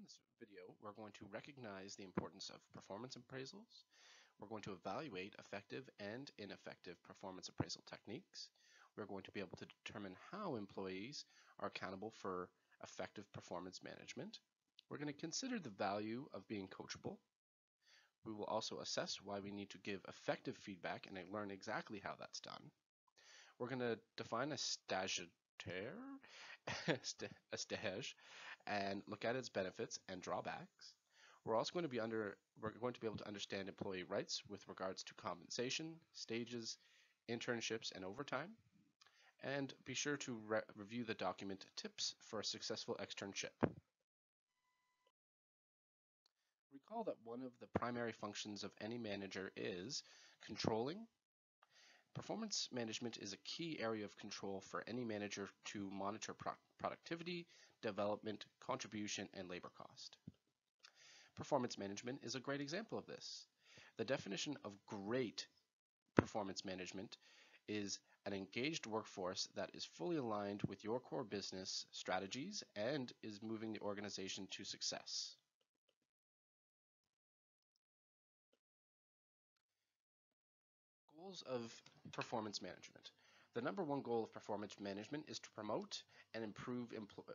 this video, we're going to recognize the importance of performance appraisals. We're going to evaluate effective and ineffective performance appraisal techniques. We're going to be able to determine how employees are accountable for effective performance management. We're going to consider the value of being coachable. We will also assess why we need to give effective feedback and learn exactly how that's done. We're going to define a stage and look at its benefits and drawbacks. We're also going to be able to understand employee rights with regards to compensation, stages, internships, and overtime. And be sure to review the document Tips for a Successful Externship. Recall that one of the primary functions of any manager is controlling. Performance management is a key area of control for any manager to monitor productivity, development, contribution, and labor cost. Performance management is a great example of this. The definition of great performance management is an engaged workforce that is fully aligned with your core business strategies and is moving the organization to success. Goals of performance management. The number one goal of performance management is to promote and improve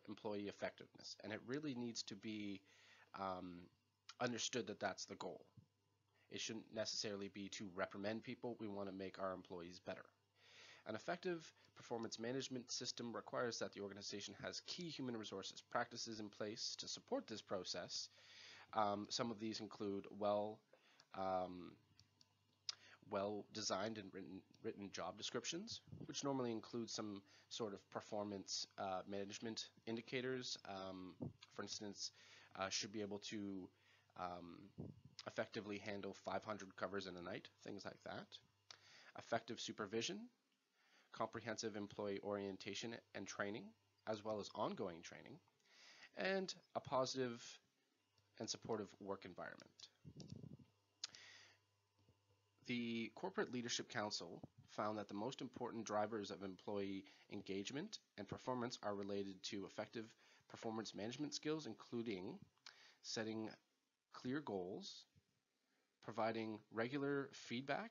employee effectiveness, and it really needs to be understood that that's the goal. It shouldn't necessarily be to reprimand people. We want to make our employees better. An effective performance management system requires that the organization has key human resources practices in place to support this process. Some of these include well-designed and written job descriptions, which normally include some sort of performance management indicators. For instance, should be able to effectively handle 500 covers in a night, things like that. Effective supervision, comprehensive employee orientation and training, as well as ongoing training, and a positive and supportive work environment. The Corporate Leadership Council found that the most important drivers of employee engagement and performance are related to effective performance management skills, including setting clear goals, providing regular feedback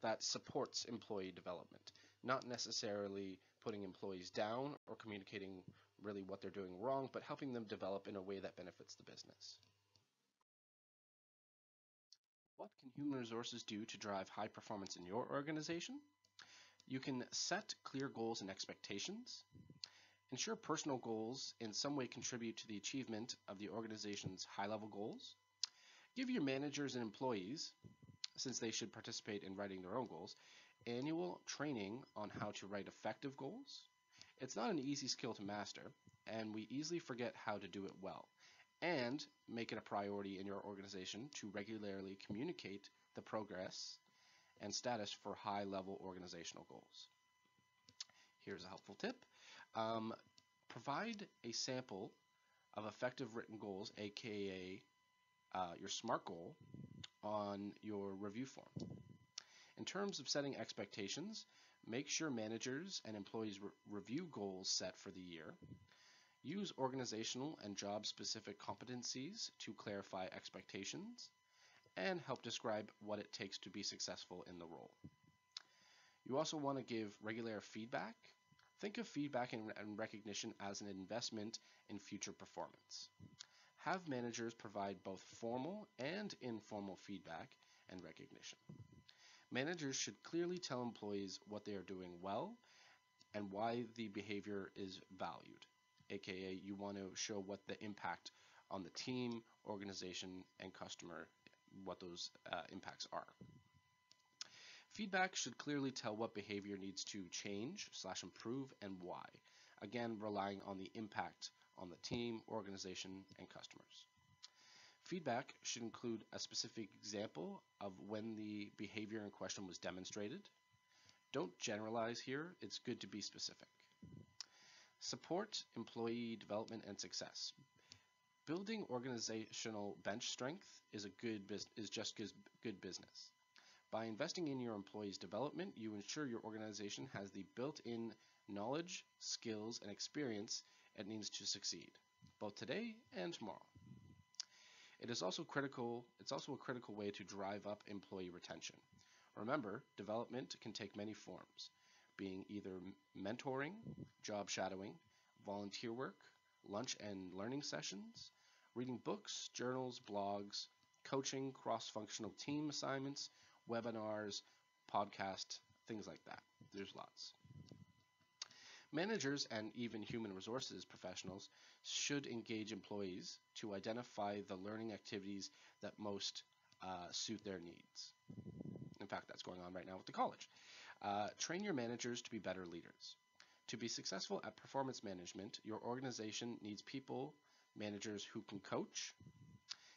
that supports employee development, not necessarily putting employees down or communicating really what they're doing wrong, but helping them develop in a way that benefits the business. What can human resources do to drive high performance in your organization? You can set clear goals and expectations. Ensure personal goals in some way contribute to the achievement of the organization's high-level goals. Give your managers and employees, since they should participate in writing their own goals, annual training on how to write effective goals. It's not an easy skill to master, and we easily forget how to do it well. And make it a priority in your organization to regularly communicate the progress and status for high-level organizational goals. Here's a helpful tip. Provide a sample of effective written goals, aka your SMART goal, on your review form. In terms of setting expectations, make sure managers and employees review goals set for the year. Use organizational and job-specific competencies to clarify expectations and help describe what it takes to be successful in the role. You also want to give regular feedback. Think of feedback and recognition as an investment in future performance. Have managers provide both formal and informal feedback and recognition. Managers should clearly tell employees what they are doing well and why the behavior is valued. AKA, you want to show what the impact on the team, organization, and customer, what those impacts are. Feedback should clearly tell what behavior needs to change / improve and why. Again, relying on the impact on the team, organization, and customers. Feedback should include a specific example of when the behavior in question was demonstrated. Don't generalize here, it's good to be specific. Support employee development and success. Building organizational bench strength is just good business. By investing in your employees' development, you ensure your organization has the built-in knowledge, skills, and experience it needs to succeed, both today and tomorrow. It's also a critical way to drive up employee retention. Remember, development can take many forms, being either mentoring, job shadowing, volunteer work, lunch and learning sessions, reading books, journals, blogs, coaching, cross-functional team assignments, webinars, podcast, things like that. There's lots. Managers and even human resources professionals should engage employees to identify the learning activities that most suit their needs. In fact, that's going on right now with the college. Train your managers to be better leaders. To be successful at performance management, your organization needs managers who can coach.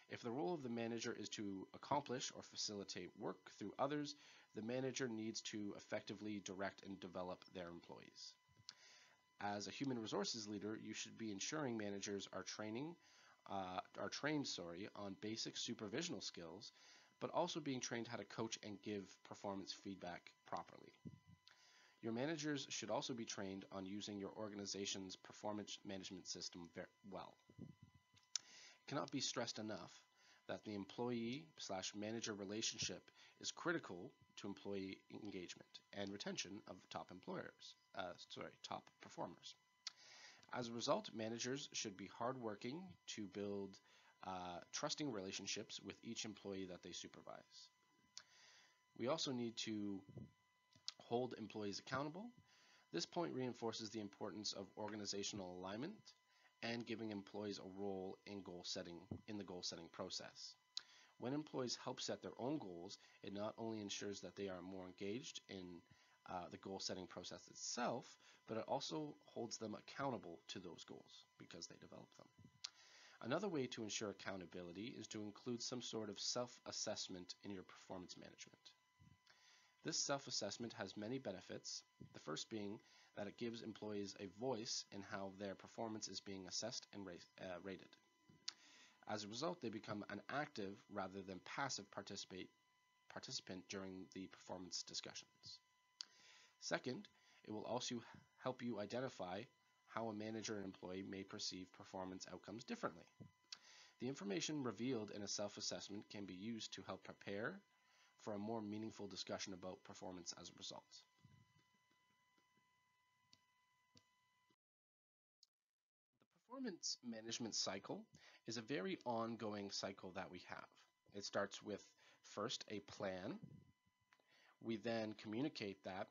If the role of the manager is to accomplish or facilitate work through others, the manager needs to effectively direct and develop their employees. As a human resources leader, you should be ensuring managers are trained on basic supervisional skills, but also being trained how to coach and give performance feedback properly. Your managers should also be trained on using your organization's performance management system well. It cannot be stressed enough that the employee/manager relationship is critical to employee engagement and retention of top performers. As a result, managers should be hardworking to build trusting relationships with each employee that they supervise. We also need to hold employees accountable. This point reinforces the importance of organizational alignment and giving employees a role in the goal setting process. When employees help set their own goals, it not only ensures that they are more engaged in the goal setting process itself, but it also holds them accountable to those goals because they develop them. Another way to ensure accountability is to include some sort of self-assessment in your performance management. This self-assessment has many benefits, the first being that it gives employees a voice in how their performance is being assessed and rated. As a result, they become an active rather than passive participant during the performance discussions. Second, it will also help you identify how a manager and employee may perceive performance outcomes differently. The information revealed in a self-assessment can be used to help prepare for a more meaningful discussion about performance as a result. The performance management cycle is a very ongoing cycle that we have. It starts with first a plan. We then communicate that.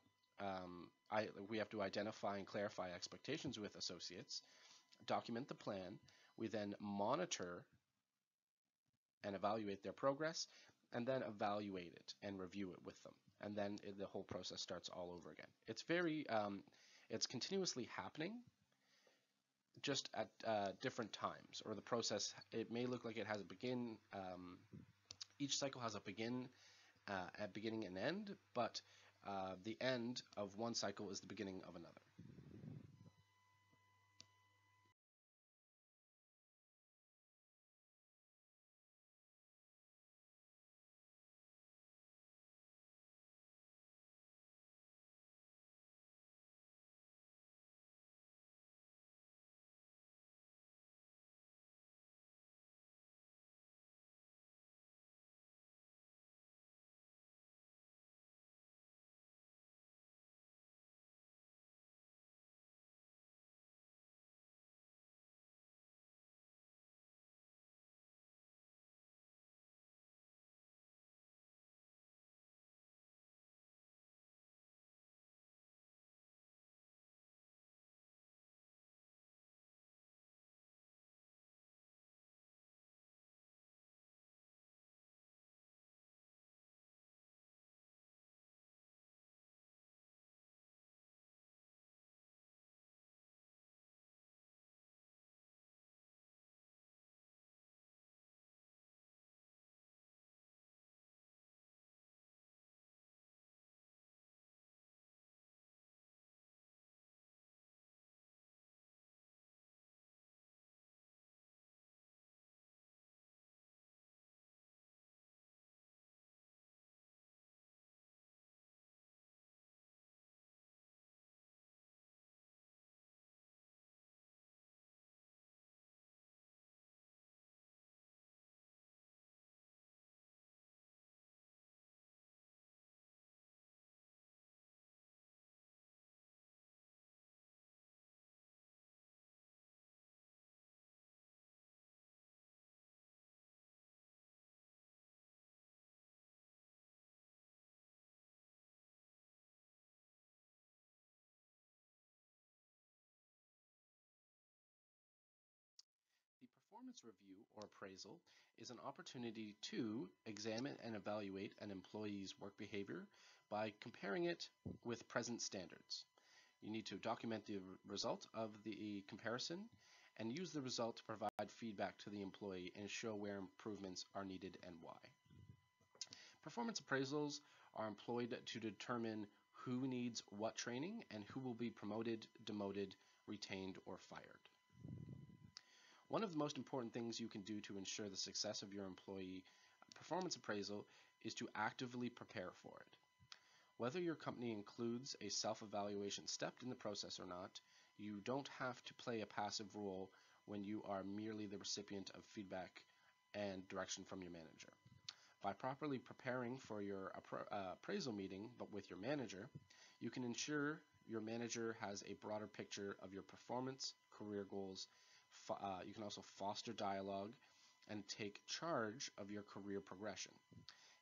We have to identify and clarify expectations with associates, document the plan. We then monitor and evaluate their progress, and then evaluate it and review it with them. And then the whole process starts all over again. It's continuously happening, just at different times, or the process, it may look like it has a each cycle has a beginning and end, but the end of one cycle is the beginning of another. performance review or appraisal is an opportunity to examine and evaluate an employee's work behavior by comparing it with present standards. You need to document the result of the comparison and use the result to provide feedback to the employee and show where improvements are needed and why. Performance appraisals are employed to determine who needs what training and who will be promoted, demoted, retained, or fired. One of the most important things you can do to ensure the success of your employee performance appraisal is to actively prepare for it. Whether your company includes a self-evaluation step in the process or not, you don't have to play a passive role when you are merely the recipient of feedback and direction from your manager. By properly preparing for your appraisal meeting, but with your manager, you can ensure your manager has a broader picture of your performance, career goals. You can also foster dialogue and take charge of your career progression.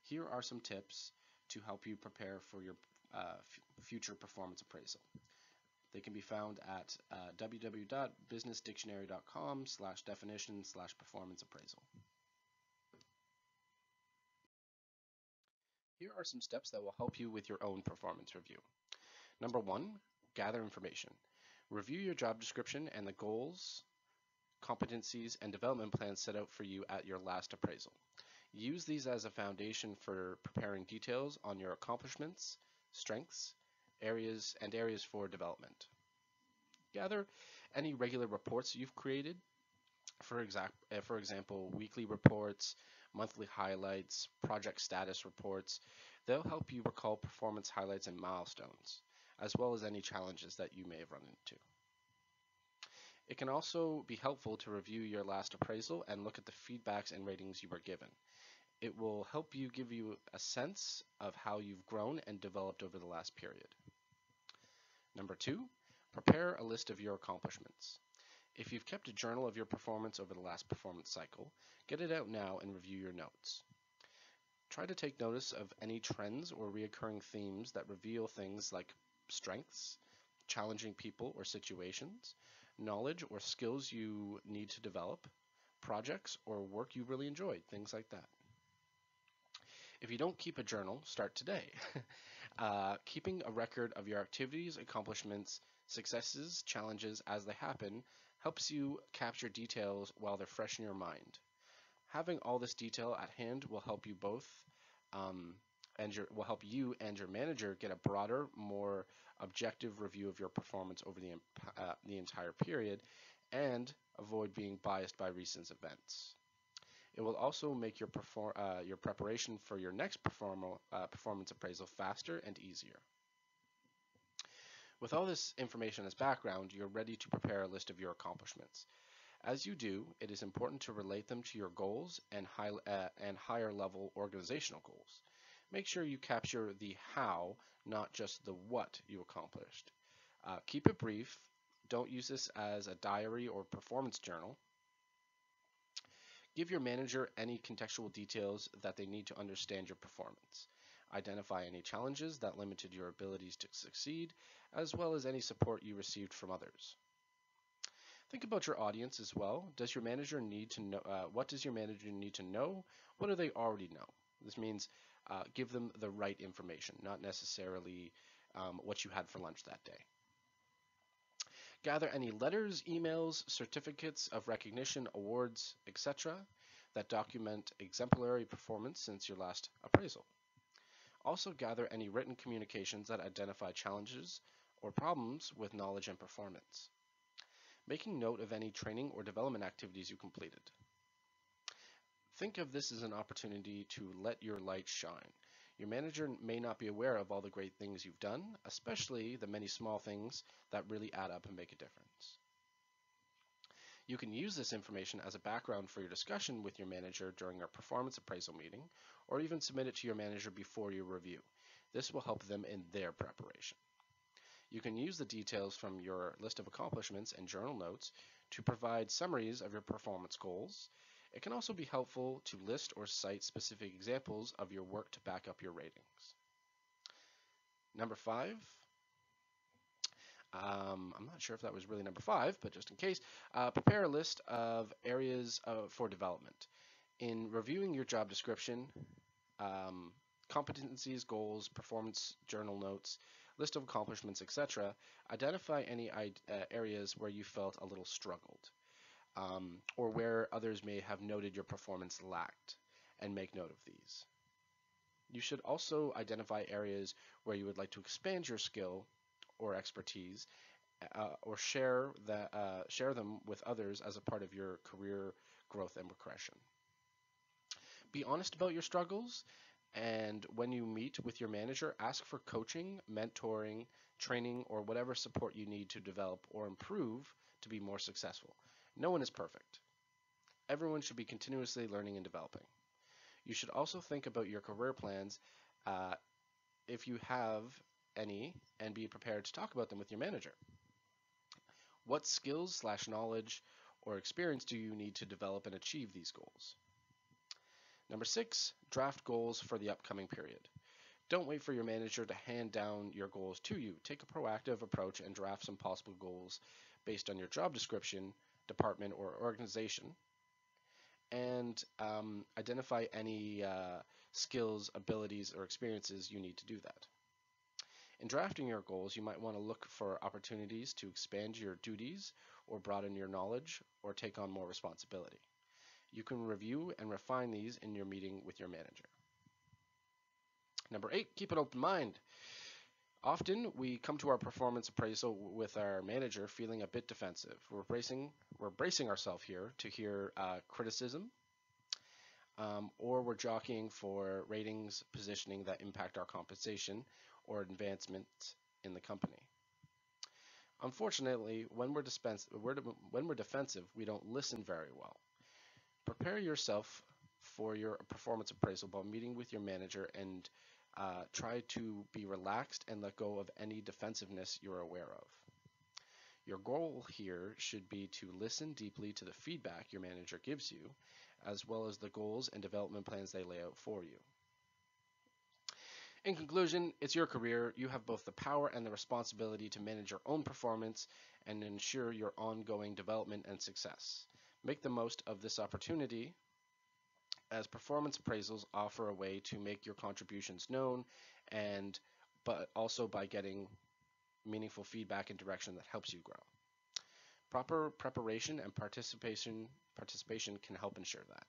Here are some tips to help you prepare for your future performance appraisal. They can be found at www.businessdictionary.com/definition/performance appraisal. Here are some steps that will help you with your own performance review. Number 1, gather information. Review your job description and the goals, competencies, and development plans set out for you at your last appraisal. Use these as a foundation for preparing details on your accomplishments, strengths, areas for development. Gather any regular reports you've created. For example, weekly reports, monthly highlights, project status reports. They'll help you recall performance highlights and milestones, as well as any challenges that you may have run into. It can also be helpful to review your last appraisal and look at the feedbacks and ratings you were given. It will help you give you a sense of how you've grown and developed over the last period. Number 2, prepare a list of your accomplishments. If you've kept a journal of your performance over the last performance cycle, get it out now and review your notes. Try to take notice of any trends or recurring themes that reveal things like strengths, challenging people or situations, knowledge or skills you need to develop, projects or work you really enjoyed, things like that. If you don't keep a journal, start today. Keeping a record of your activities, accomplishments, successes, challenges as they happen helps you capture details while they're fresh in your mind. Having all this detail at hand will help you both will help you and your manager get a broader, more objective review of your performance over the entire period and avoid being biased by recent events. It will also make your preparation for your next performance appraisal faster and easier. With all this information as background, you're ready to prepare a list of your accomplishments. As you do, it is important to relate them to your goals and higher level organizational goals. Make sure you capture the how, not just the what you accomplished. Keep it brief. Don't use this as a diary or performance journal. Give your manager any contextual details that they need to understand your performance. Identify any challenges that limited your abilities to succeed, as well as any support you received from others. Think about your audience as well. Does your manager need to know? What does your manager need to know? What do they already know? This means give them the right information, not necessarily what you had for lunch that day. Gather any letters, emails, certificates of recognition, awards, etc. that document exemplary performance since your last appraisal. Also gather any written communications that identify challenges or problems with knowledge and performance. Making note of any training or development activities you completed. Think of this as an opportunity to let your light shine. Your manager may not be aware of all the great things you've done, especially the many small things that really add up and make a difference. You can use this information as a background for your discussion with your manager during a performance appraisal meeting, or even submit it to your manager before your review. This will help them in their preparation. You can use the details from your list of accomplishments and journal notes to provide summaries of your performance goals. It can also be helpful to list or cite specific examples of your work to back up your ratings. Number 5, I'm not sure if that was really number 5, but just in case, prepare a list of areas for development. In reviewing your job description, um, competencies, goals, performance journal notes, list of accomplishments, etc., identify any areas where you felt a little struggled, or where others may have noted your performance lacked, and make note of these. You should also identify areas where you would like to expand your skill or expertise, or share them with others as a part of your career growth and progression. Be honest about your struggles, and when you meet with your manager, ask for coaching, mentoring, training, or whatever support you need to develop or improve to be more successful. No one is perfect. Everyone should be continuously learning and developing. You should also think about your career plans, uh, if you have any, and be prepared to talk about them with your manager. What skills / knowledge or experience do you need to develop and achieve these goals? Number 6, draft goals for the upcoming period. Don't wait for your manager to hand down your goals to you. Take a proactive approach and draft some possible goals based on your job description, department, or organization, and identify any skills, abilities, or experiences you need to do that. In drafting your goals, you might want to look for opportunities to expand your duties or broaden your knowledge or take on more responsibility. You can review and refine these in your meeting with your manager. Number 8, keep an open mind. Often we come to our performance appraisal with our manager feeling a bit defensive. We're bracing ourselves here to hear criticism, or we're jockeying for ratings, positioning that impact our compensation or advancement in the company. Unfortunately, when we're defensive, we don't listen very well. Prepare yourself for your performance appraisal by meeting with your manager and try to be relaxed and let go of any defensiveness you're aware of. Your goal here should be to listen deeply to the feedback your manager gives you, as well as the goals and development plans they lay out for you. In conclusion, it's your career. You have both the power and the responsibility to manage your own performance and ensure your ongoing development and success. Make the most of this opportunity, as performance appraisals offer a way to make your contributions known, but also by getting meaningful feedback and direction that helps you grow. Proper preparation and participation can help ensure that.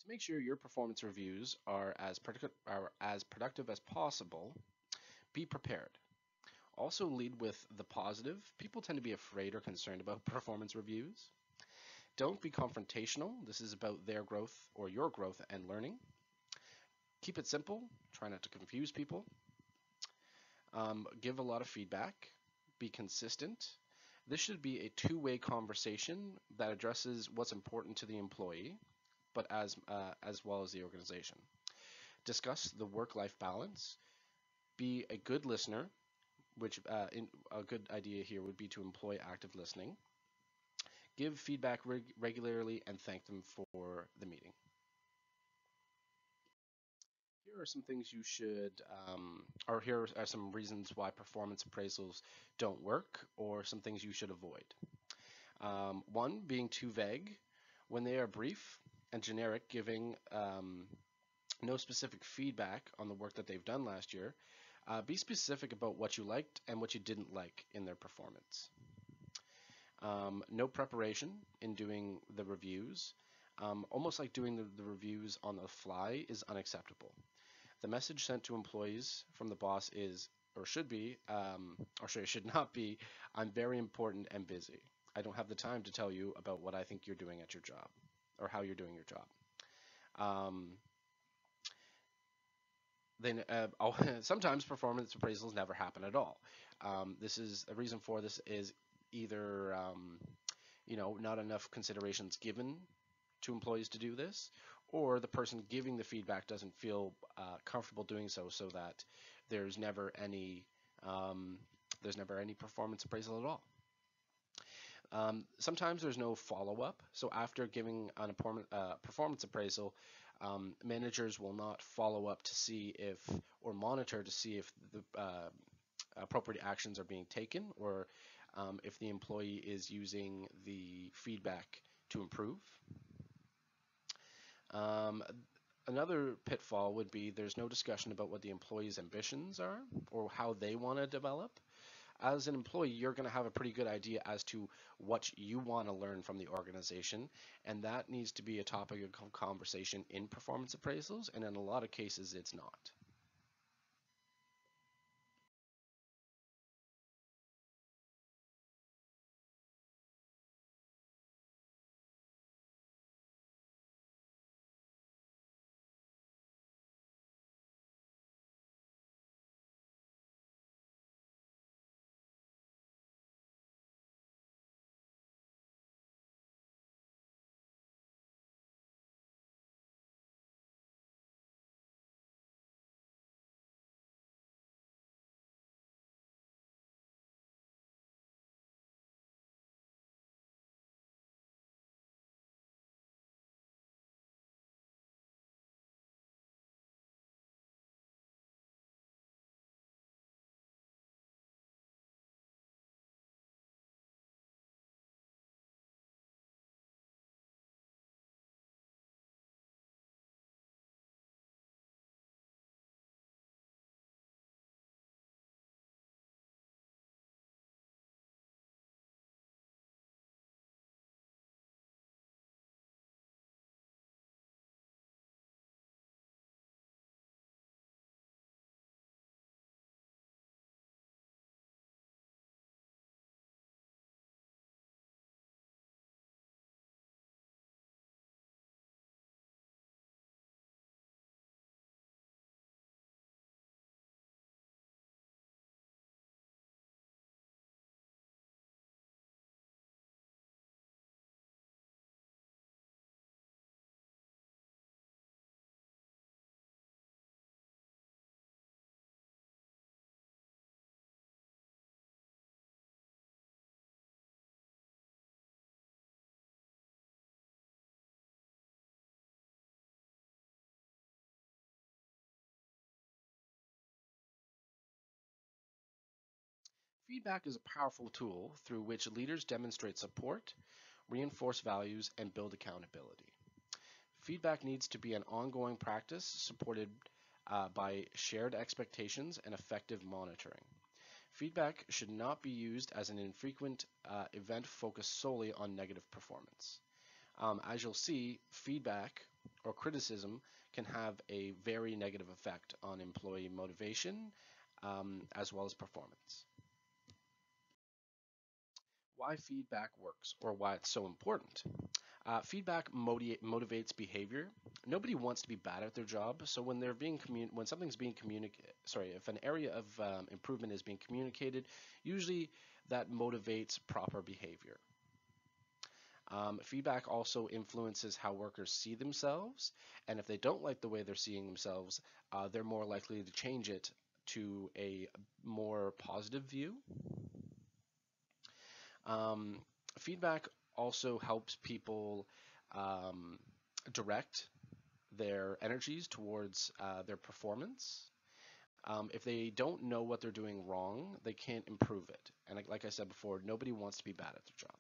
To make sure your performance reviews are as productive as possible, be prepared. Also lead with the positive. People tend to be afraid or concerned about performance reviews. Don't be confrontational. This is about their growth or your growth and learning. Keep it simple. Try not to confuse people. Give a lot of feedback. Be consistent. This should be a two-way conversation that addresses what's important to the employee, but as well as the organization. Discuss the work-life balance. Be a good listener, which a good idea here would be to employ active listening. Give feedback regularly and thank them for the meeting. Here are some things you should, or here are some reasons why performance appraisals don't work, or some things you should avoid. One, being too vague. When they are brief and generic, giving no specific feedback on the work that they've done last year, be specific about what you liked and what you didn't like in their performance. No preparation in doing the reviews. Almost like doing the reviews on the fly is unacceptable. The message sent to employees from the boss is, or should be, should not be, I'm very important and busy. I don't have the time to tell you about what I think you're doing at your job, or how you're doing your job. Then sometimes performance appraisals never happen at all. This is a reason for this is either not enough considerations given to employees to do this, or the person giving the feedback doesn't feel comfortable doing so, so that there's never any performance appraisal at all. Sometimes there's no follow-up. So after giving an performance appraisal, managers will not follow up to see if, or monitor to see if the appropriate actions are being taken, or if the employee is using the feedback to improve. Another pitfall would be there's no discussion about what the employee's ambitions are or how they want to develop. As an employee, you're going to have a pretty good idea as to what you want to learn from the organization, and that needs to be a topic of conversation in performance appraisals, and in a lot of cases it's not. Feedback is a powerful tool through which leaders demonstrate support, reinforce values, and build accountability. Feedback needs to be an ongoing practice supported by shared expectations and effective monitoring. Feedback should not be used as an infrequent event focused solely on negative performance. As you'll see, feedback or criticism can have a very negative effect on employee motivation as well as performance. Why feedback works or why it's so important. Feedback motivates behavior. Nobody wants to be bad at their job, so when when something's being communicated, sorry, if an area of improvement is being communicated, usually that motivates proper behavior. Feedback also influences how workers see themselves, and if they don't like the way they're seeing themselves, they're more likely to change it to a more positive view. Um, Feedback also helps people um, direct their energies towards their performance. If they don't know what they're doing wrong, they can't improve it. And like I said before, nobody wants to be bad at their job.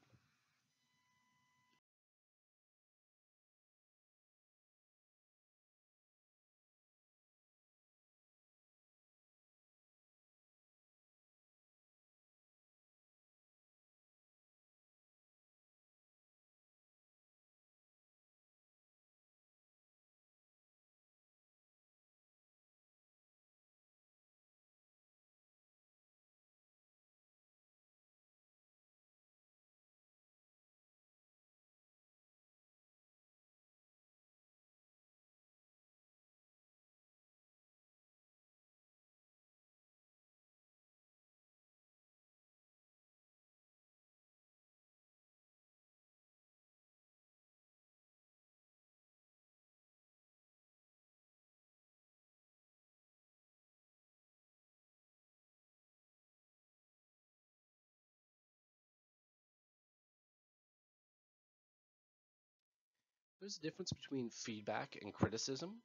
There's a difference between feedback and criticism.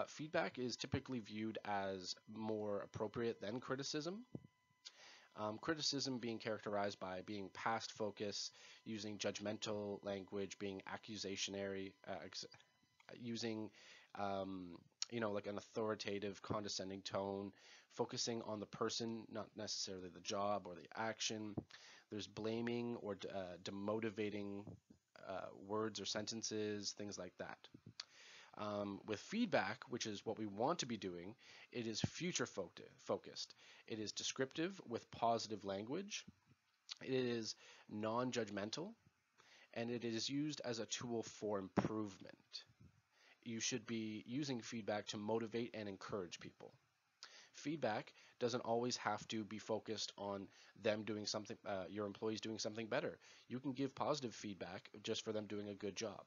Feedback is typically viewed as more appropriate than criticism. Criticism being characterized by being past focus, using judgmental language, being accusationary, using like an authoritative, condescending tone, focusing on the person, not necessarily the job or the action. There's blaming or demotivating words or sentences, things like that. With feedback, which is what we want to be doing, it is future focused. It is descriptive with positive language. It is non-judgmental, and it is used as a tool for improvement. You should be using feedback to motivate and encourage people. Feedback doesn't always have to be focused on them doing something, your employees doing something better. You can give positive feedback just for them doing a good job.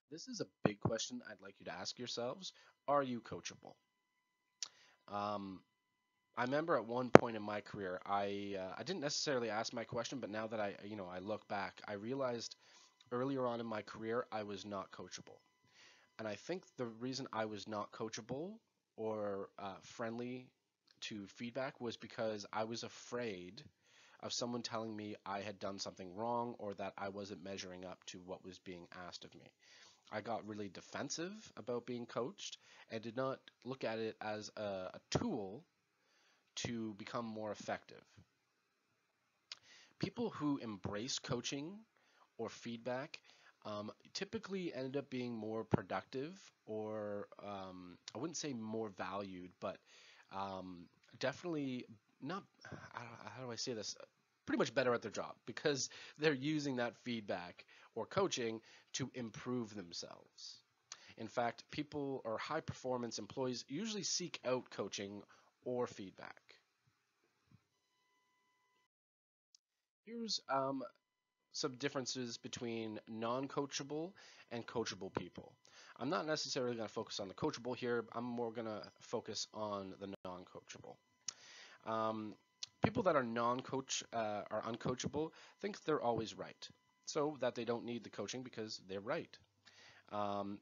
This is a big question I'd like you to ask yourselves. Are you coachable? Um, I remember at one point in my career, I didn't necessarily ask my question, but now that I look back, I realized earlier on in my career I was not coachable, and I think the reason I was not coachable or friendly to feedback was because I was afraid of someone telling me I had done something wrong or that I wasn't measuring up to what was being asked of me. I got really defensive about being coached and did not look at it as a tool to become more effective. People who embrace coaching or feedback typically end up being more productive or I wouldn't say more valued, but definitely not, how do I say this? pretty much better at their job because they're using that feedback or coaching to improve themselves. In fact, people or high performance employees usually seek out coaching or feedback. Here's some differences between non-coachable and coachable people. I'm not necessarily going to focus on the coachable here. I'm more going to focus on the non-coachable. Um, People that are non-coach are uncoachable think they're always right, so that they don't need the coaching because they're right.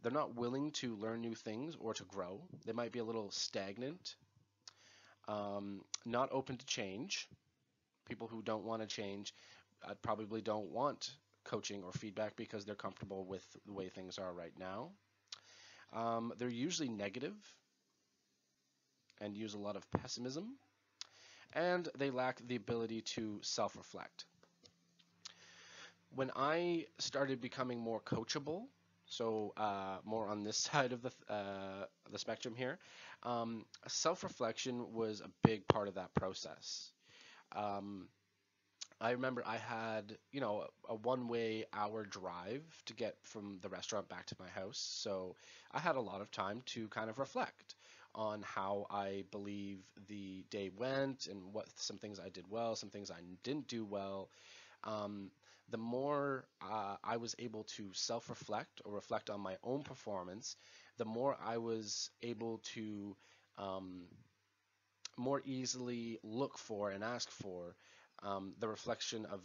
They're not willing to learn new things or to grow. They might be a little stagnant, not open to change. People who don't want to change probably don't want coaching or feedback because they're comfortable with the way things are right now. They're usually negative and use a lot of pessimism, and they lack the ability to self reflect. When I started becoming more coachable, so more on this side of the spectrum here, self reflection was a big part of that process. Um, I remember I had, a one-way hour drive to get from the restaurant back to my house. So I had a lot of time to kind of reflect on how I believe the day went and what some things I did well, some things I didn't do well. Um, the more I was able to self-reflect or reflect on my own performance, the more I was able to um, more easily look for and ask for the reflection of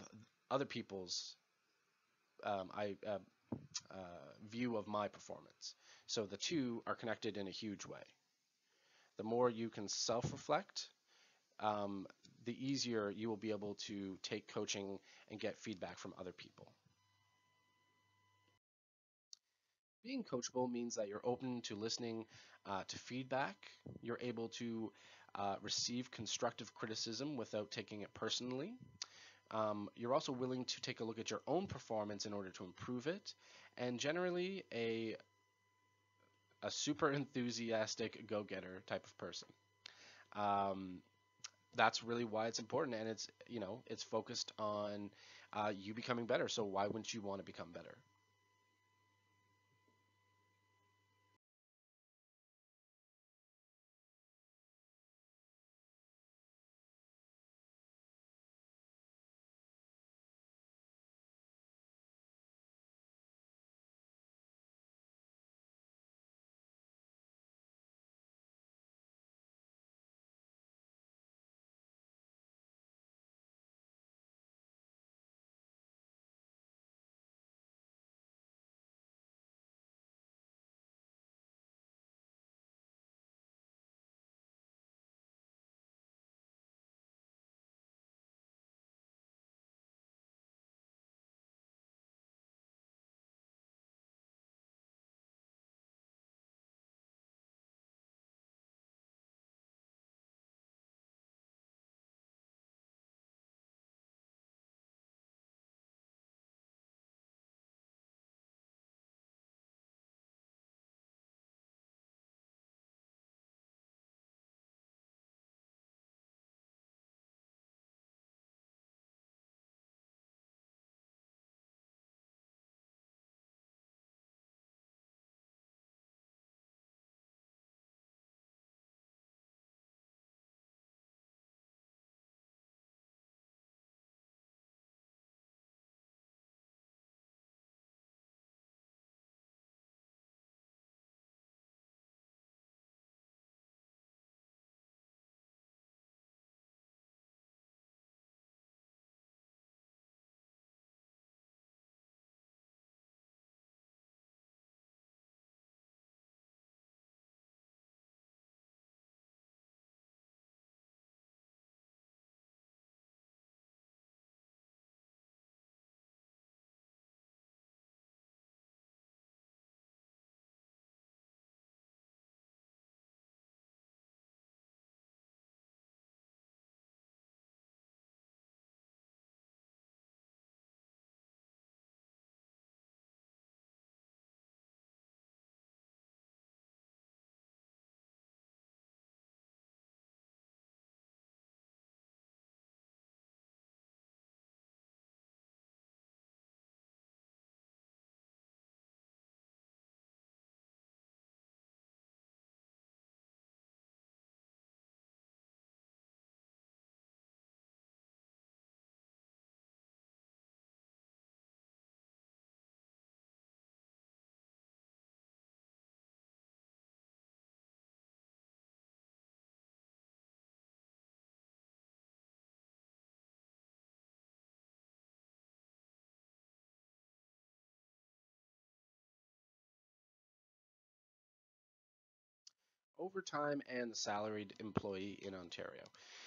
other people's I view of my performance. So the two are connected in a huge way. The more you can self-reflect, um, the easier you will be able to take coaching and get feedback from other people. Being coachable means that you're open to listening to feedback. You're able to receive constructive criticism without taking it personally. You're also willing to take a look at your own performance in order to improve it, and generally a super enthusiastic go-getter type of person. Um, that's really why it's important, and it's focused on you becoming better. So why wouldn't you want to become better? overtime and the salaried employee in Ontario.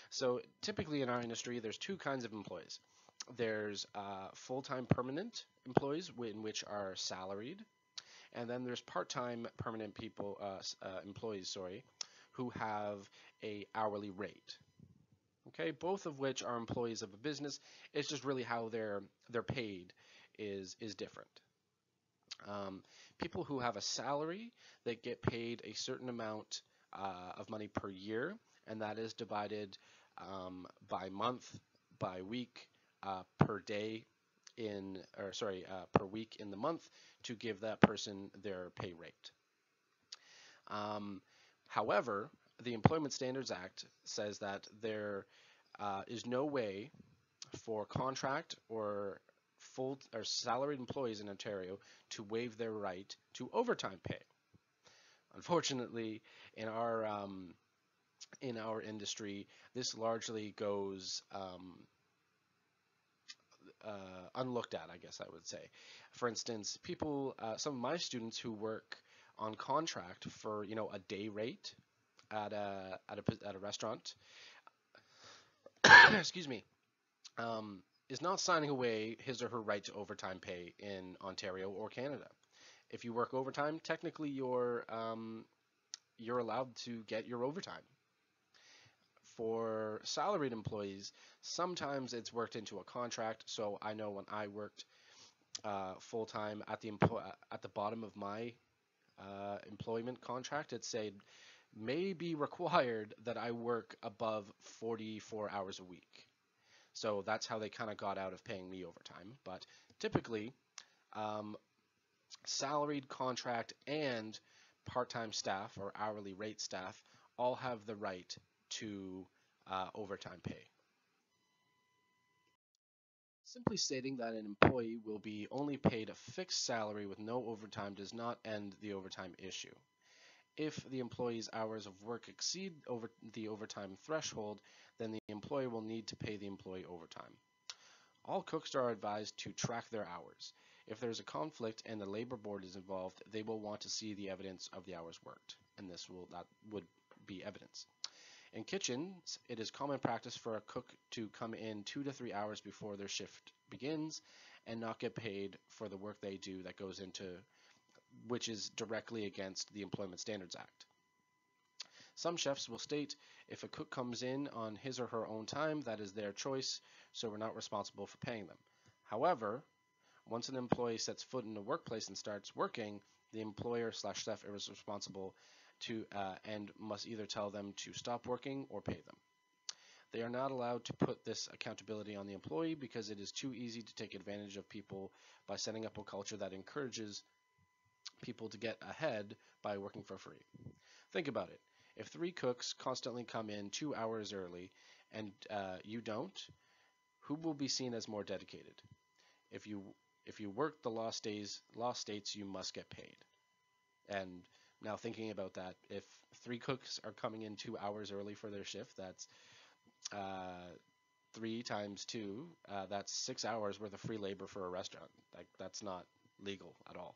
So typically in our industry, there's two kinds of employees. There's full-time permanent employees, in which are salaried, and then there's part-time permanent employees, who have a hourly rate. Okay, both of which are employees of a business. It's just really how they're paid is different. People who have a salary, they get paid a certain amount of money per year, and that is divided by month, by week, per day per week in the month to give that person their pay rate. However, the Employment Standards Act says that there is no way for contract or full or salaried employees in Ontario to waive their right to overtime pay. Unfortunately, in our industry, this largely goes unlooked at, I guess I would say. For instance, some of my students who work on contract for a day rate at a restaurant, excuse me, is not signing away his or her right to overtime pay in Ontario or Canada. If you work overtime, technically you're allowed to get your overtime. For salaried employees, sometimes it's worked into a contract. So I know when I worked full time at the bottom of my employment contract, it said may be required that I work above 44 hours a week. So that's how they kind of got out of paying me overtime. But typically, salaried, contract, and part-time staff or hourly rate staff all have the right to overtime pay. Simply stating that an employee will be only paid a fixed salary with no overtime does not end the overtime issue. If the employee's hours of work exceed the overtime threshold, then the employer will need to pay the employee overtime. All cooks are advised to track their hours. If there is a conflict and the labor board is involved, they will want to see the evidence of the hours worked, and that would be evidence. In kitchens, it is common practice for a cook to come in 2 to 3 hours before their shift begins and not get paid for the work they do which is directly against the Employment Standards Act. Some chefs will state if a cook comes in on his or her own time, that is their choice, so we're not responsible for paying them. However, once an employee sets foot in the workplace and starts working, the employer/chef is responsible and must either tell them to stop working or pay them. They are not allowed to put this accountability on the employee because it is too easy to take advantage of people by setting up a culture that encourages people to get ahead by working for free. Think about it. If 3 cooks constantly come in 2 hours early and you don't, who will be seen as more dedicated? If you work, the law states you must get paid. And now thinking about that, if 3 cooks are coming in 2 hours early for their shift, that's 3 times 2, that's 6 hours worth of free labor for a restaurant. That's not legal at all.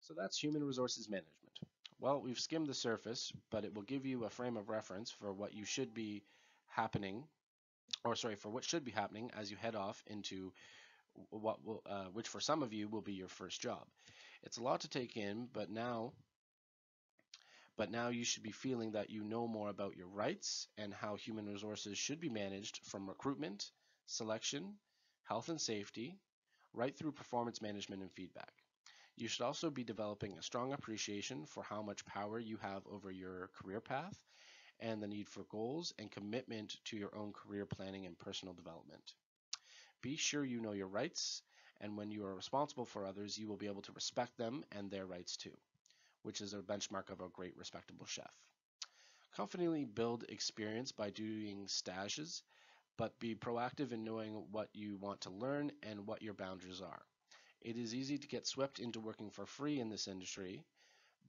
So that's human resources management. Well, we've skimmed the surface, but it will give you a frame of reference for what you should be happening, or sorry, for what should be happening as you head off into which for some of you will be your first job. It's a lot to take in, but now you should be feeling that you know more about your rights and how human resources should be managed from recruitment, selection, health and safety, right through performance management and feedback. You should also be developing a strong appreciation for how much power you have over your career path and the need for goals and commitment to your own career planning and personal development. Be sure you know your rights, and when you are responsible for others, you will be able to respect them and their rights too, which is a benchmark of a great, respectable chef. Confidently build experience by doing stages, but be proactive in knowing what you want to learn and what your boundaries are. It is easy to get swept into working for free in this industry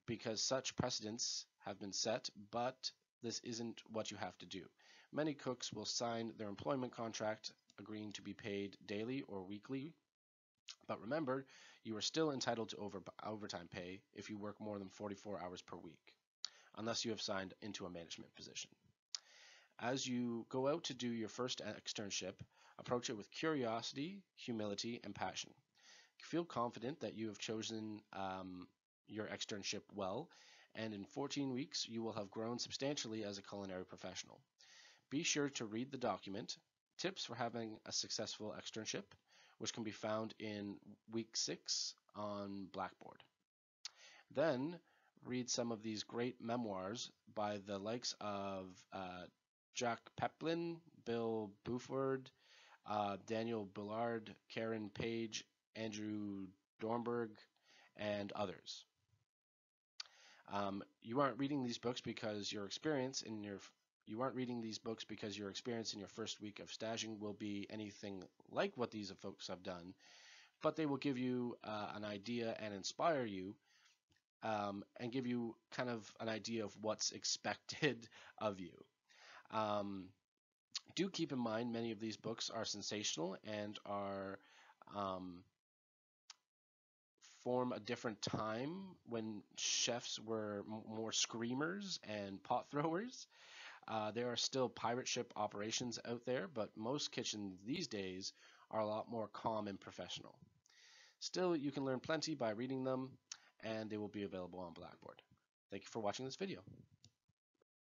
because such precedents have been set, but this isn't what you have to do. Many cooks will sign their employment contract agreeing to be paid daily or weekly, but remember, you are still entitled to overtime pay if you work more than 44 hours per week, unless you have signed into a management position. As you go out to do your first externship, approach it with curiosity, humility, and passion. Feel confident that you have chosen your externship well, and in 14 weeks, you will have grown substantially as a culinary professional. Be sure to read the document, Tips for Having a Successful Externship, which can be found in week 6 on Blackboard. Then read some of these great memoirs by the likes of Jack Peplin, Bill Buford, Daniel Billard, Karen Page, Andrew Dornberg, and others. You aren't reading these books because you aren't reading these books because your experience in your first week of staging will be anything like what these folks have done, but they will give you an idea and inspire you, and give you kind of an idea of what's expected of you. Um, do keep in mind many of these books are sensational and are form a different time when chefs were more screamers and pot throwers. There are still pirate ship operations out there, but most kitchens these days are a lot more calm and professional. Still, you can learn plenty by reading them, and they will be available on Blackboard. Thank you for watching this video.